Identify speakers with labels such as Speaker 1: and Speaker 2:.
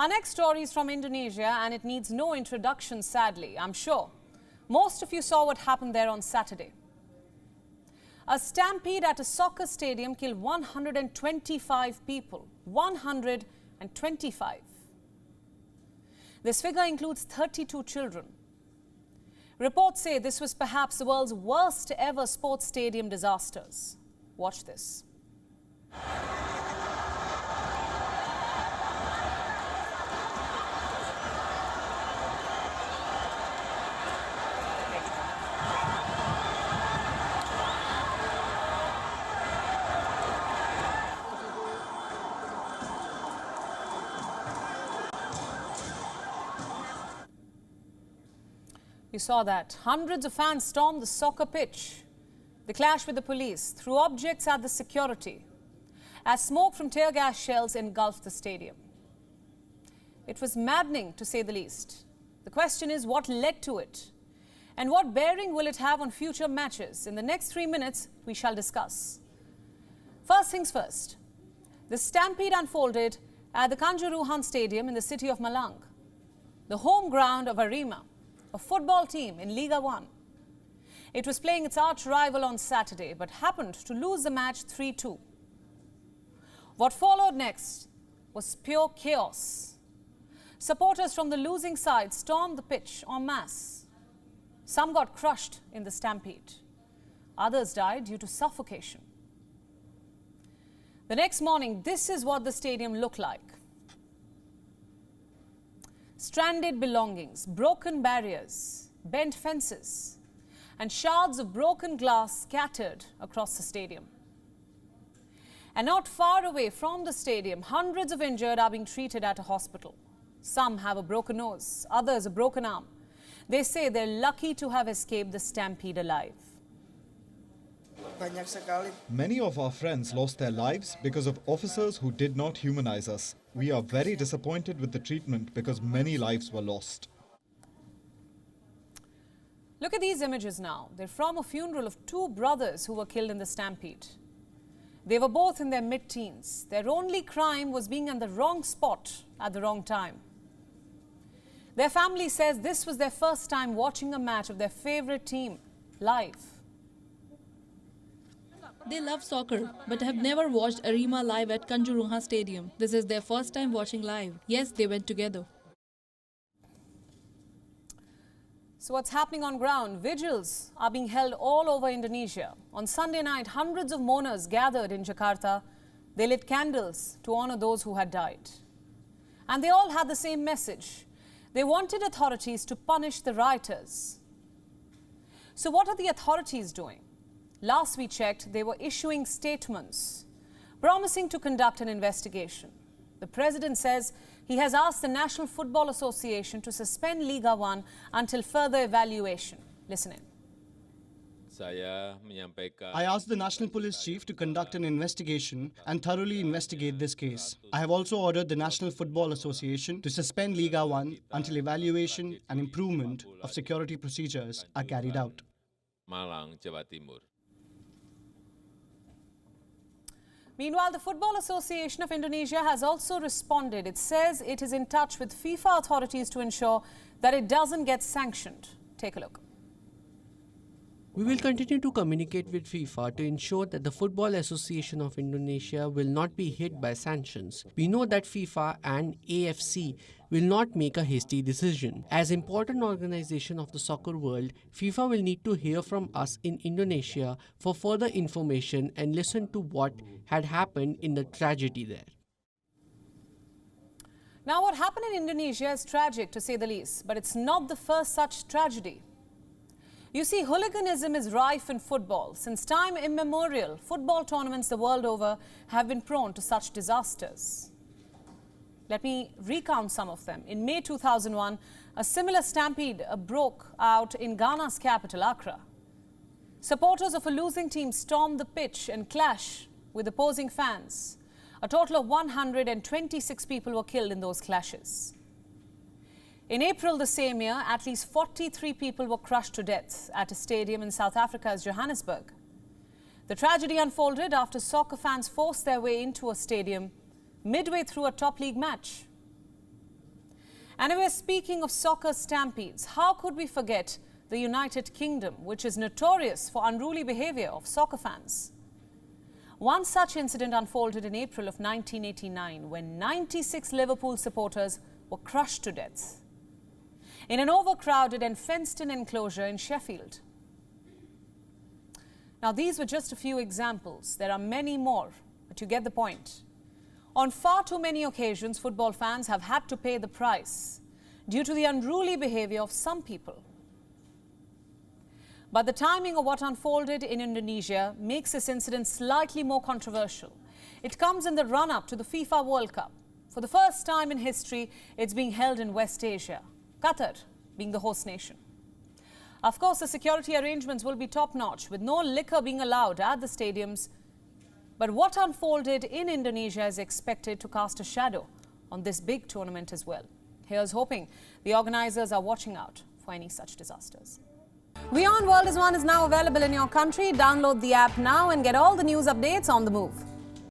Speaker 1: Our next story is from Indonesia and it needs no introduction, sadly, I'm sure. Most of you saw what happened there on Saturday. A stampede at a soccer stadium killed 125 people. 125. This figure includes 32 children. Reports say this was perhaps the world's worst ever sports stadium disasters. Watch this. You saw that. Hundreds of fans stormed the soccer pitch. They clashed with the police, threw objects at the security, as smoke from tear gas shells engulfed the stadium. It was maddening, to say the least. The question is, what led to it? And what bearing will it have on future matches? In the next 3 minutes, we shall discuss. First things first. The stampede unfolded at the Kanjuruhan Stadium in the city of Malang, the home ground of Arema, a football team in Liga 1. It was playing its arch rival on Saturday, but happened to lose the match 3-2. What followed next was pure chaos. Supporters from the losing side stormed the pitch en masse. Some got crushed in the stampede. Others died due to suffocation. The next morning, this is what the stadium looked like. Stranded belongings, broken barriers, bent fences, and shards of broken glass scattered across the stadium. And not far away from the stadium, hundreds of injured are being treated at a hospital. Some have a broken nose, others a broken arm. They say they're lucky to have escaped the stampede alive.
Speaker 2: Many of our friends lost their lives because of officers who did not humanize us. We are very disappointed with the treatment because many lives were lost.
Speaker 1: Look at these images now. They're from a funeral of two brothers who were killed in the stampede. They were both in their mid-teens. Their only crime was being in the wrong spot at the wrong time. Their family says this was their first time watching a match of their favorite team live.
Speaker 3: They love soccer, but have never watched Arema live at Kanjuruhan Stadium. This is their first time watching live. Yes, they went together.
Speaker 1: So what's happening on ground? Vigils are being held all over Indonesia. On Sunday night, hundreds of mourners gathered in Jakarta. They lit candles to honor those who had died. And they all had the same message. They wanted authorities to punish the rioters. So what are the authorities doing? Last we checked, they were issuing statements, promising to conduct an investigation. The president says he has asked the National Football Association to suspend Liga 1 until further evaluation. Listen in.
Speaker 4: I asked the National Police Chief to conduct an investigation and thoroughly investigate this case. I have also ordered the National Football Association to suspend Liga 1 until evaluation and improvement of security procedures are carried out.
Speaker 5: Malang, Jawa Timur.
Speaker 1: Meanwhile, the Football Association of Indonesia has also responded. It says it is in touch with FIFA authorities to ensure that it doesn't get sanctioned. Take a look.
Speaker 6: We will continue to communicate with FIFA to ensure that the Football Association of Indonesia will not be hit by sanctions. We know that FIFA and AFC will not make a hasty decision. As important organization of the soccer world, FIFA will need to hear from us in Indonesia for further information and listen to what had happened in the tragedy there.
Speaker 1: Now, what happened in Indonesia is tragic, to say the least, but it's not the first such tragedy. You see, hooliganism is rife in football. Since time immemorial, football tournaments the world over have been prone to such disasters. Let me recount some of them. In May 2001, a similar stampede broke out in Ghana's capital, Accra. Supporters of a losing team stormed the pitch and clashed with opposing fans. A total of 126 people were killed in those clashes. In April the same year, at least 43 people were crushed to death at a stadium in South Africa's Johannesburg. The tragedy unfolded after soccer fans forced their way into a stadium midway through a top league match. Anyway, speaking of soccer stampedes, how could we forget the United Kingdom, which is notorious for unruly behavior of soccer fans? One such incident unfolded in April of 1989 when 96 Liverpool supporters were crushed to death in an overcrowded and fenced-in enclosure in Sheffield. Now, these were just a few examples. There are many more, but you get the point. On far too many occasions, football fans have had to pay the price due to the unruly behavior of some people. But the timing of what unfolded in Indonesia makes this incident slightly more controversial. It comes in the run-up to the FIFA World Cup. For the first time in history, it's being held in West Asia, Qatar being the host nation. Of course, the security arrangements will be top-notch, with no liquor being allowed at the stadiums. But what unfolded in Indonesia is expected to cast a shadow on this big tournament as well. Here's hoping the organizers are watching out for any such disasters. WION World is One is now available in your country. Download the app now and get all the news updates on the move.